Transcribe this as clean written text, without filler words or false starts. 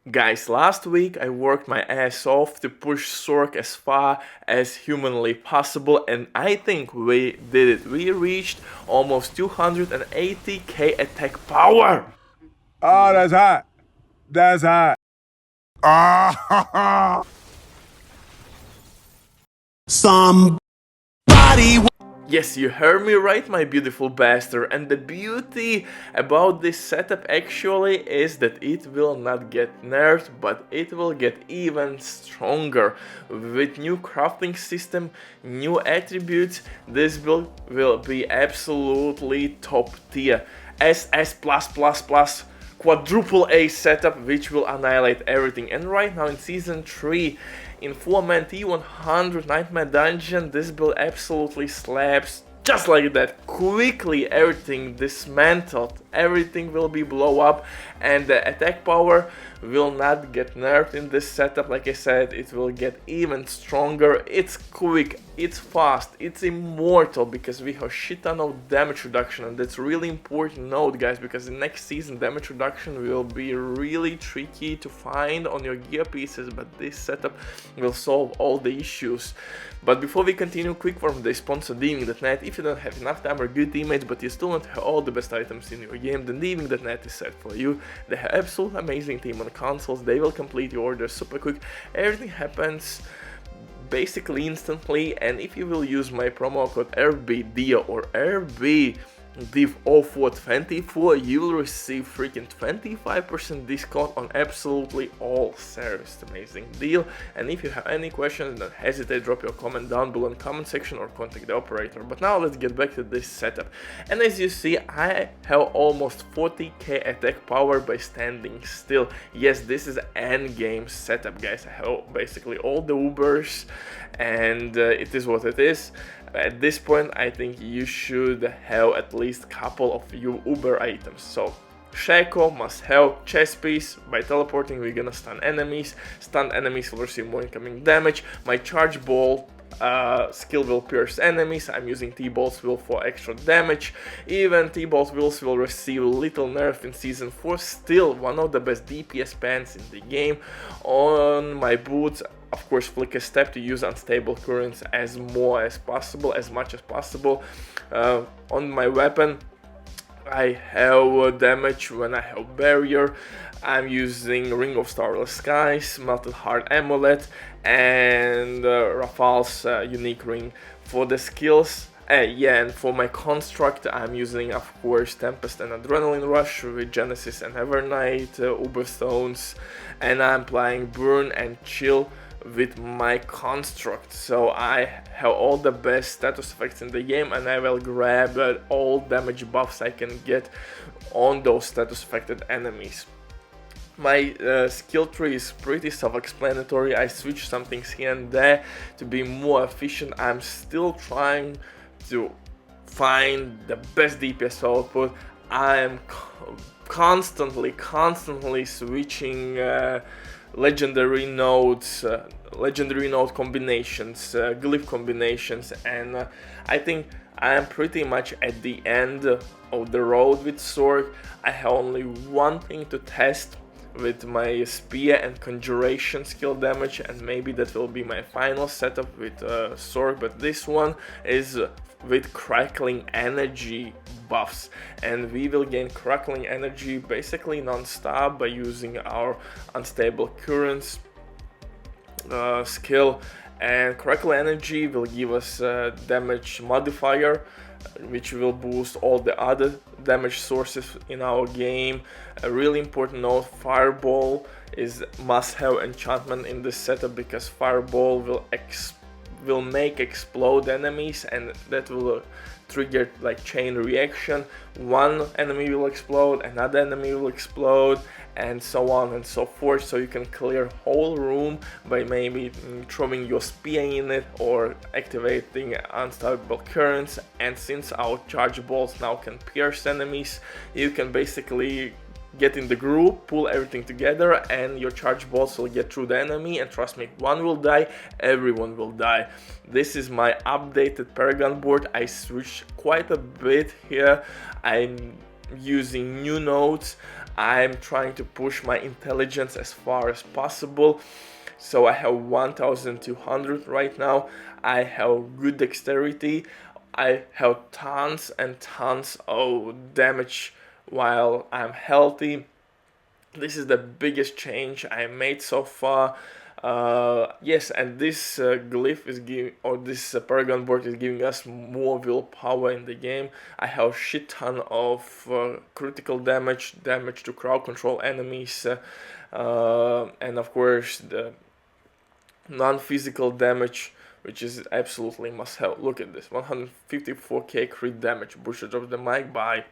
Guys, last week I worked my ass off to push SORC as far as humanly possible, and I think we did it. We reached almost 280k attack power. Oh, that's hot. That's hot. Ah, Somebody. Yes, you heard me right, my beautiful bastard, and the beauty about this setup actually is that it will not get nerfed, but it will get even stronger. With new crafting system, new attributes, this build will be absolutely top tier. SS+++, quadruple A setup which will annihilate everything. And right now in season 3 in 4-man T100 Nightmare Dungeon, this build absolutely slaps. Just like that, quickly everything dismantled, everything will be blow up, and the attack power will not get nerfed in this setup. Like I said, it will get even stronger. It's quick, it's fast, it's immortal, because we have shit ton of damage reduction, and that's really important note, guys, because in next season damage reduction will be really tricky to find on your gear pieces, but this setup will solve all the issues. But before we continue, quick from the sponsor DVING.net. If you don't have enough time or good teammates, but you still want to have all the best items in your game, then DVING.net is set for you. They have absolute amazing team on consoles, they will complete your order super quick, everything happens basically instantly, and if you will use my promo code RBDIA or RB Div0424, you will receive freaking 25% discount on absolutely all service. Amazing deal. And if you have any questions, don't hesitate, drop your comment down below in the comment section or contact the operator. But now let's get back to this setup. And as you see, I have almost 40k attack power by standing still. Yes, this is endgame setup, guys. I have basically all the Ubers, and it is what it is. At this point, I think you should have at least a couple of your Uber items. So, Shaco must have chest piece. By teleporting, we're gonna stun enemies. Stunned enemies will receive more incoming damage. My charge ball skill will pierce enemies. I'm using T-Bolt's will for extra damage. Even T-Bolt's wills will receive little nerf in season 4. Still one of the best DPS pants in the game. On my boots, of course, flick a step to use unstable currents as much as possible. On my weapon, I have damage when I have barrier. I'm using Ring of Starless Skies, Melted Heart Amulet, and Rafal's unique ring. For the skills, and for my construct, I'm using, of course, Tempest and Adrenaline Rush with Genesis and Evernight, Uber Stones, and I'm applying Burn and Chill with my construct. So I have all the best status effects in the game, and I will grab all damage buffs I can get on those status affected enemies. My skill tree is pretty self-explanatory. I switch some things here and there to be more efficient. I'm still trying to find the best DPS output. I am constantly switching legendary node combinations, glyph combinations, and I think I am pretty much at the end of the road with SORC. I have only one thing to test with my spear and conjuration skill damage, and maybe that will be my final setup with SORC, but this one is with crackling energy buffs, and we will gain crackling energy basically non-stop by using our unstable currents skill, and crackle energy will give us damage modifier, which will boost all the other damage sources in our game. A really important note, Fireball is must-have enchantment in this setup, because Fireball will make explode enemies, and that will trigger like chain reaction. One enemy will explode, another enemy will explode, and so on and so forth. So you can clear whole room by maybe throwing your spear in it or activating unstoppable currents. And since our charge balls now can pierce enemies, you can basically get in the group, pull everything together, and your charge balls will get through the enemy, and trust me, one will die, everyone will die. This is my updated paragon board. I switched quite a bit here. I'm using new nodes. I'm trying to push my intelligence as far as possible. So I have 1200 right now. I have good dexterity. I have tons and tons of damage while I'm healthy. This is the biggest change I made so far. Yes, and this glyph is giving, or this paragon board is giving us more willpower in the game. I have shit ton of critical damage, damage to crowd control enemies, and of course the non-physical damage, which is absolutely must have. Look at this, 154k crit damage. Busher drops the mic. Bye.